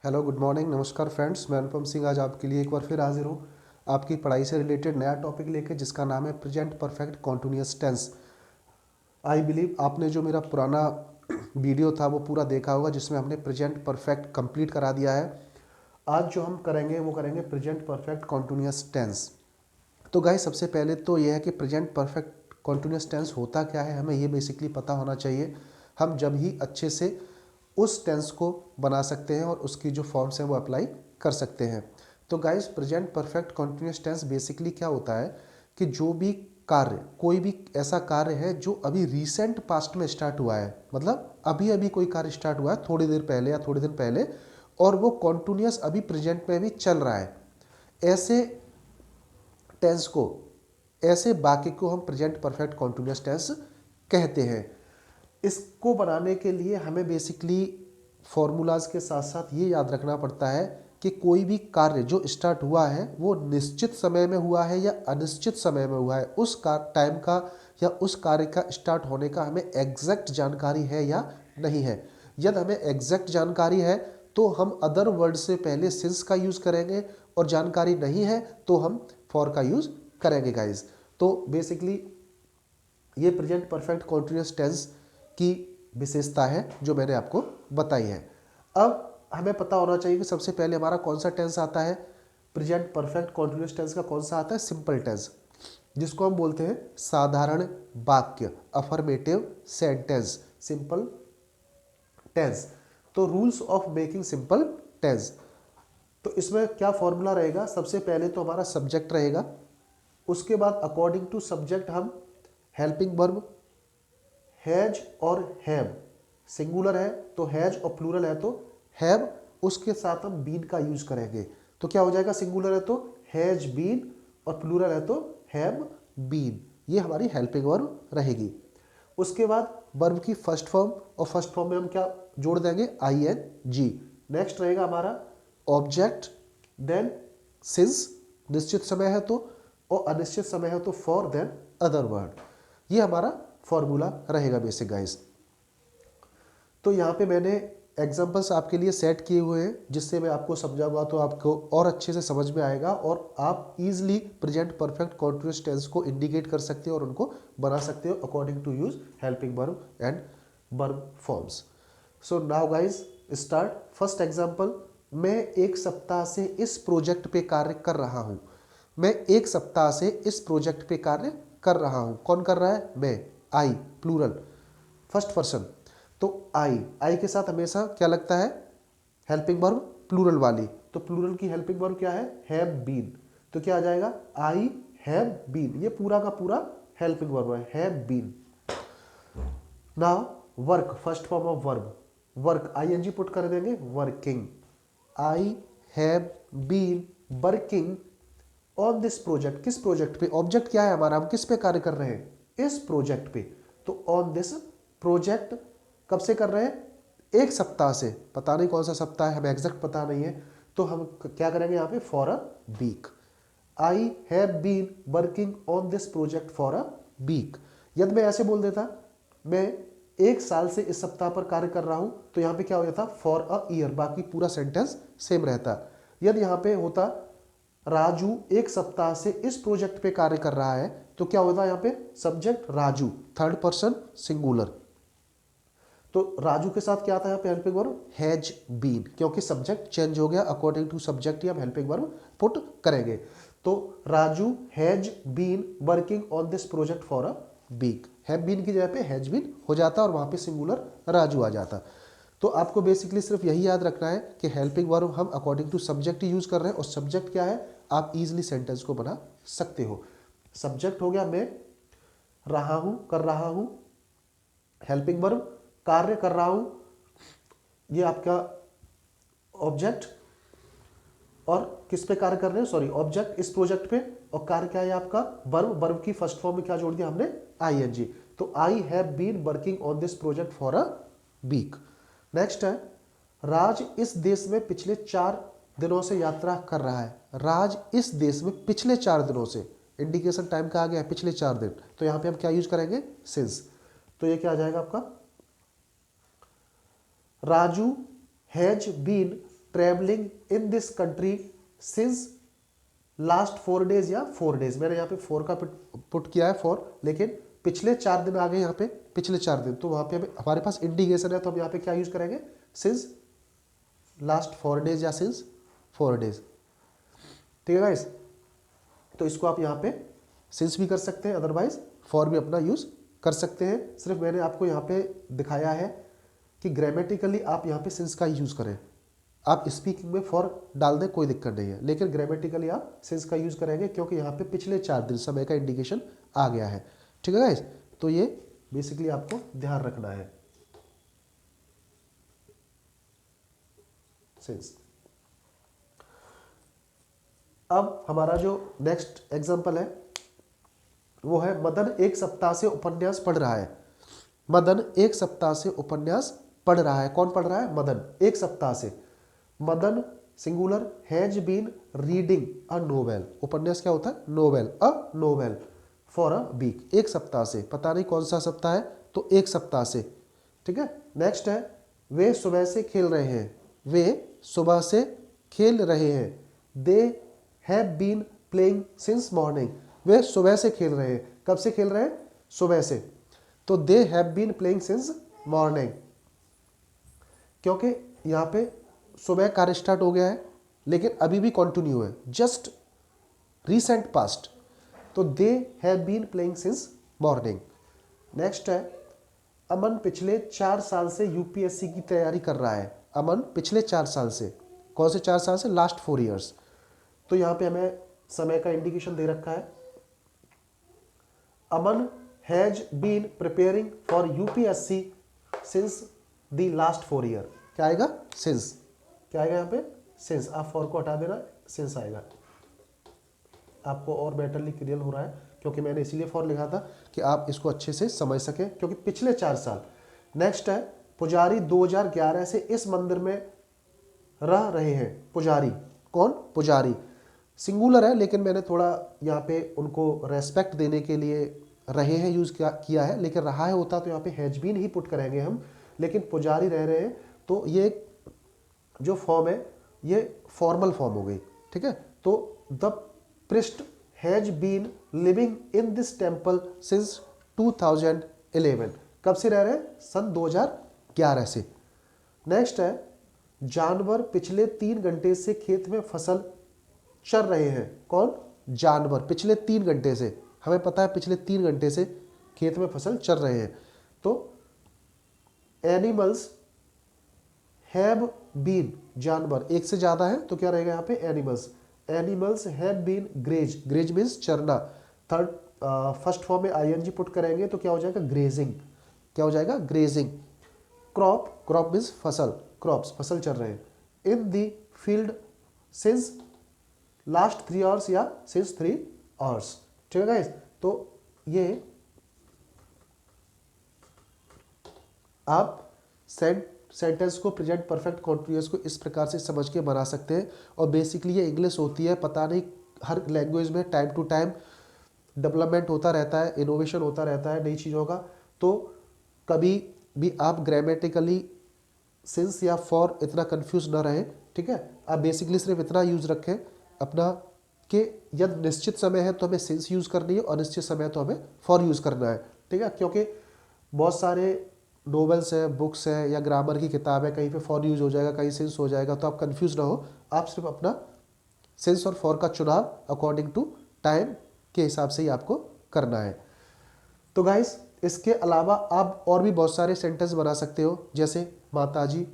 Hello, good morning, नमस्कार friends. मैं अनुपम सिंह आज आपके लिए एक बार फिर हाजिर हूँ आपकी पढ़ाई से रिलेटेड नया टॉपिक लेके, जिसका नाम है present perfect continuous tense. I believe आपने जो मेरा पुराना वीडियो था वो पूरा देखा होगा, जिसमें हमने प्रेजेंट परफेक्ट कंप्लीट करा दिया है। आज जो हम करेंगे वो करेंगे प्रेजेंट परफेक्ट कॉन्टिन्यूअस टेंस। तो गाइस, सबसे पहले तो यह है कि प्रेजेंट परफेक्ट कॉन्टिन्यूअस टेंस होता क्या है, हमें ये बेसिकली पता होना चाहिए। हम जब ही अच्छे से उस टेंस को बना सकते हैं और उसकी जो फॉर्म्स हैं वो अप्लाई कर सकते हैं। तो guys, present perfect continuous tense basically क्या होता है कि जो भी कार्य, कोई भी ऐसा कार्य है जो अभी रिसेंट पास्ट में स्टार्ट हुआ है, मतलब अभी अभी कोई कार्य स्टार्ट हुआ है थोड़ी देर पहले या थोड़ी दिन पहले, और वो कॉन्टिन्यूअस अभी प्रेजेंट में भी चल रहा है, ऐसे टेंस को, ऐसे वाक्य को हम प्रेजेंट परफेक्ट कॉन्टिन्यूअस टेंस कहते हैं। इसको बनाने के लिए हमें बेसिकली फॉर्मूलाज के साथ साथ ये याद रखना पड़ता है कि कोई भी कार्य जो स्टार्ट हुआ है वो निश्चित समय में हुआ है या अनिश्चित समय में हुआ है, उस टाइम का या उस कार्य का स्टार्ट होने का हमें एग्जैक्ट जानकारी है या नहीं है। यदि हमें एग्जैक्ट जानकारी है तो हम अदर वर्ड से पहले सिंस का यूज़ करेंगे, और जानकारी नहीं है तो हम फॉर का यूज़ करेंगे गाइज। तो बेसिकली ये प्रेजेंट परफेक्ट कॉन्टिन्यूअस टेंस की विशेषता है जो मैंने आपको बताई है। अब हमें पता होना चाहिए कि सबसे पहले हमारा कौन सा टेंस आता है। प्रेजेंट परफेक्ट कॉन्टिन्यूअस टेंस का कौन सा आता है? सिंपल टेंस, जिसको हम बोलते हैं साधारण वाक्य, अफर्मेटिव सेंटेंस, सिंपल टेंस। तो rules of making simple tense, तो इसमें क्या फॉर्मूला रहेगा? सबसे पहले तो हमारा सब्जेक्ट रहेगा, उसके बाद अकॉर्डिंग टू सब्जेक्ट हम हेल्पिंग वर्ब हैज और हैव, सिंगुलर है तो हैज और प्लूरल है तो हैव, उसके साथ हम बीन का यूज करेंगे। तो क्या हो जाएगा? सिंगुलर है तो हैज बीन और प्लूरल है तो हैव बीन। ये हमारी हेल्पिंग वर्ब रहेगी। उसके बाद वर्ब की फर्स्ट फॉर्म, और फर्स्ट फॉर्म में हम क्या जोड़ देंगे? I N G. नेक्स्ट रहेगा हमारा ऑब्जेक्ट, देन सिंस, निश्चित समय है तो, और अनिश्चित समय है तो फॉर, देन अदर वर्ड। ये हमारा फॉर्मूला रहेगा बेसिक गाइस। तो यहाँ पे मैंने एग्जांपल्स आपके लिए सेट किए हुए हैं, जिससे मैं आपको समझाऊंगा तो आपको और अच्छे से समझ में आएगा, और आप easily present perfect continuous tense को इंडिकेट कर सकते हो और उनको बना सकते हो according to use helping verb and verb forms. So now guys start. First example, मैं एक सप्ताह से इस प्रोजेक्ट पे कार्य कर रहा हूँ। मैं एक सप्ताह से इस प्रोजेक्ट पे कार्य कर रहा हूँ। कौन कर रहा है? मैं, आई, प्लूरल, फर्स्ट पर्सन। तो आई के साथ हमेशा क्या लगता है? हेल्पिंग वर्ब प्लूरल वाली। तो प्लूरल की हेल्पिंग वर्ब क्या है? Have been. तो क्या आ जाएगा? I have been. ये पूरा का पूरा हेल्पिंग वर्ब है, have been. Now work, first form of verb, work ING put कर देंगे, working. I have been working on this project. किस प्रोजेक्ट पे? ऑब्जेक्ट क्या है हमारा? हम किस पे कार्य कर रहे हैं? इस प्रोजेक्ट पे। तो ऑन दिस प्रोजेक्ट कब से कर रहे हैं? एक सप्ताह से। पता नहीं कौन सा सप्ताह है, हमें एग्जैक्ट पता नहीं है, तो हम क्या करेंगे यहाँ पे? For a week. I have been working on this project for a week. यदि मैं ऐसे बोल देता, मैं एक साल से इस सप्ताह पर कार्य कर रहा हूं, तो यहां पे क्या हो जाता? For a year. बाकी पूरा सेंटेंस सेम रहता। यदि यहां पे होता राजू एक सप्ताह से इस प्रोजेक्ट पे कार्य कर रहा है, तो क्या होता यहां पे? Subject Raju, third person singular. तो राजू के साथ क्या आता है यहाँ पे? हेल्पिंग वर्ब हैज बीन, क्योंकि सब्जेक्ट चेंज हो गया, अकॉर्डिंग टू सब्जेक्ट ही हम हेल्पिंग वर्ब पुट करेंगे। तो Raju has been working on this project for a week. Have been की जगह पे हैज बीन हो जाता और वहां पे सिंगुलर राजू आ जाता। तो आपको बेसिकली सिर्फ यही याद रखना है कि हेल्पिंग वर्ब हम अकॉर्डिंग टू सब्जेक्ट ही यूज कर रहे हैं, और सब्जेक्ट क्या है आप इजिली सेंटेंस को बना सकते हो। सब्जेक्ट हो गया मैं रहा हूं, कर रहा हूं, हेल्पिंग वर्ब कार्य कर रहा हूं, ये आपका ऑब्जेक्ट, और किस पे कार्य कर रहे हैं? सॉरी, ऑब्जेक्ट इस प्रोजेक्ट पे, और कार्य क्या है आपका? वर्ब। वर्ब की फर्स्ट फॉर्म में क्या जोड़ दिया हमने? आईएनजी। तो I have been working on this project for a week. Next है, राज इस देश में पिछले 4 दिनों से यात्रा कर रहा है। राज इस देश में पिछले 4 दिनों से, इंडिकेशन टाइम का आ गया है, पिछले 4 दिन। तो यहां पे हम क्या यूज करेंगे? सिंस। तो ये क्या आ जाएगा आपका? Raju has been travelling in this country since last 4 days या 4 डेज। मैंने यहाँ पे 4 का पुट किया है 4, लेकिन पिछले 4 दिन आ गए यहाँ पे, पिछले 4 दिन, तो वहाँ पे हमारे पास इंडिकेशन है, तो हम यहाँ पे क्या यूज करेंगे, सिंस लास्ट 4 डेज या सिंस 4 डेज। ठीक है गाइस, तो इसको आप यहाँ पे सिंस भी कर सकते हैं, अदरवाइज फॉर भी अपना यूज कर सकते हैं। सिर्फ मैंने आपको यहाँ पे दिखाया है कि ग्रामेटिकली आप यहाँ पे सिंस का यूज करें। आप स्पीकिंग में फॉर डाल दें, कोई दिक्कत नहीं है, लेकिन ग्रामेटिकली आप सिंस का यूज करेंगे, क्योंकि यहाँ पे पिछले 4 दिन समय का इंडिकेशन आ गया है। ठीक है गाइस, तो ये बेसिकली आपको ध्यान रखना है, सिंस। अब हमारा जो नेक्स्ट एग्जांपल है वो है, मदन 1 सप्ताह से उपन्यास पढ़ रहा है। मदन 1 सप्ताह से उपन्यास पढ़ रहा है। कौन पढ़ रहा है, मदन 1 सप्ताह से। Madan singular has been reading a novel. उपन्यास क्या होता है, novel, a novel for a week, 1 सप्ताह से, पता नहीं कौन सा सप्ताह है, तो 1 सप्ताह से। ठीक है, नेक्स्ट है, वे सुबह से खेल रहे हैं। वे सुबह से खेल रहे हैं। They have been playing since morning. वे सुबह से खेल रहे हैं। कब से खेल रहे हैं, सुबह से, तो they have been playing since morning, क्योंकि यहाँ पे सुबह कार्य स्टार्ट हो गया है, लेकिन अभी भी कंटिन्यू है, जस्ट रिसेंट पास्ट, तो they have been playing since morning. Next है, अमन पिछले 4 साल से यूपीएससी की तैयारी कर रहा है। अमन पिछले 4 साल से, कौन से 4 साल से, लास्ट 4 ईयर्स। तो यहाँ पे हमें समय का इंडिकेशन दे रखा है। Aman has been preparing for UPSC since the last 4 year. क्या आएगा, सिंस। क्या आएगा यहाँ पे, सिंस। आप फॉर को हटा देना, सिंस आएगा। आपको और बेटरली क्लियर हो रहा है, क्योंकि मैंने इसीलिए फॉर लिखा था कि आप इसको अच्छे से समझ सकें, क्योंकि पिछले 4 साल। नेक्स्ट है, पुजारी 2011 से इस मंदिर में रह रहे हैं। पुजारी, कौन, पुजारी सिंगुलर है, लेकिन मैंने थोड़ा यहाँ पे उनको रेस्पेक्ट देने के लिए रहे हैं यूज किया है, लेकिन रहा है होता तो यहाँ पे हैज बीन ही पुट करेंगे हम, लेकिन पुजारी रह रहे हैं, तो ये जो फॉर्म है ये फॉर्मल फॉर्म हो गई। ठीक है, तो the priest has been living in this temple since 2011। कब से रह रहे हैं, सन 2011 से। नेक्स्ट है, जानवर पिछले 3 घंटे से खेत में फसल चर रहे हैं। कौन, जानवर, पिछले 3 घंटे से, हमें पता है पिछले 3 घंटे से खेत में फसल चर रहे हैं। तो एनिमल्स हैव बीन, जानवर एक से ज्यादा है, तो क्या रहेगा यहाँ पे, animals. Animals have been graze, graze means चरना। थर्ड फर्स्ट फॉर्म में आईएनजी पुट करेंगे तो क्या हो जाएगा, ग्रेजिंग। क्या हो जाएगा, ग्रेजिंग। क्रॉप, क्रॉप मीन्स फसल, क्रॉप्स, फसल चल रहे हैं। In the field since last 3 hours या सिंस 3 आवर्स। ठीक है गाइस, तो ये आप सेंटेंस को प्रेजेंट परफेक्ट कॉन्टिन्यूअस को इस प्रकार से समझ के बना सकते हैं। और बेसिकली ये इंग्लिश होती है, पता नहीं हर लैंग्वेज में टाइम टू टाइम डेवलपमेंट होता रहता है, इनोवेशन होता रहता है नई चीज़ों का। तो कभी भी आप ग्रामेटिकली सिंस या फॉर इतना कंफ्यूज ना रहे। ठीक है, आप बेसिकली सिर्फ इतना यूज रखें अपना कि यदि निश्चित समय है तो हमें सिंस यूज करनी है, और निश्चित समय तो हमें फॉर यूज करना है। ठीक है, क्योंकि बहुत सारे नोवेल्स है, बुक्स है, या ग्रामर की किताब है, कहीं पे फॉर यूज हो जाएगा, कहीं सिंस हो जाएगा, तो आप कंफ्यूज ना हो। आप सिर्फ अपना सिंस और फॉर का चुनाव अकॉर्डिंग टू टाइम के हिसाब से ही आपको करना है। तो गाइस, इसके अलावा आप और भी बहुत सारे सेंटेंस बना सकते हो, जैसे माताजी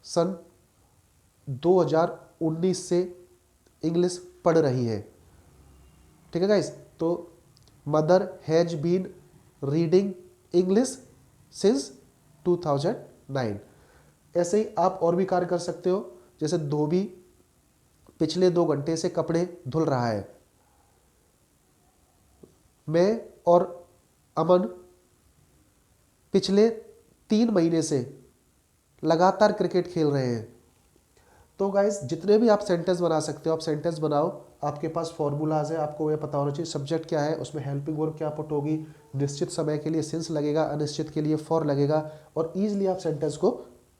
सन 2019 से इंग्लिश पढ़ रही है। ठीक है गाइस, तो mother has been reading English since 2009। ऐसे ही आप और भी कार्य कर सकते हो, जैसे धोबी पिछले 2 घंटे से कपड़े धुल रहा है। मैं और अमन पिछले 3 महीने से लगातार क्रिकेट खेल रहे हैं। तो गाइस, जितने भी आप सेंटेंस बना सकते हो आप सेंटेंस बनाओ। आपके पास फॉर्मूलाज है, आपको ये पता होना चाहिए सब्जेक्ट क्या है, उसमें हेल्पिंग वर्ब क्या पुट होगी, निश्चित समय के लिए सिंस लगेगा, अनिश्चित के लिए फॉर लगेगा, और ईजिली आप सेंटेंस को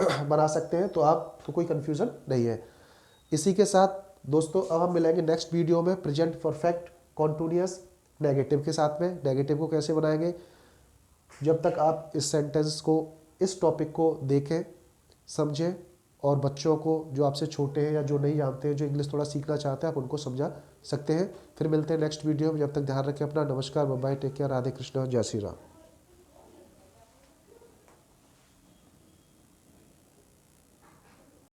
बना सकते हैं, तो आपको कोई कन्फ्यूज़न नहीं है। इसी के साथ दोस्तों अब हम मिलेंगे नेक्स्ट वीडियो में प्रेजेंट परफेक्ट कॉन्टिन्यूअस नेगेटिव के साथ में। नेगेटिव को कैसे बनाएंगे, जब तक आप इस सेंटेंस को, इस टॉपिक को देखें, समझें, और बच्चों को जो आपसे छोटे हैं या जो नहीं जानते हैं, जो इंग्लिश थोड़ा सीखना चाहते हैं, आप उनको समझा सकते हैं। फिर मिलते हैं नेक्स्ट वीडियो में, जब तक ध्यान रखें अपना। नमस्कार, bye bye, take care, Radhe Krishna, जय श्री राम।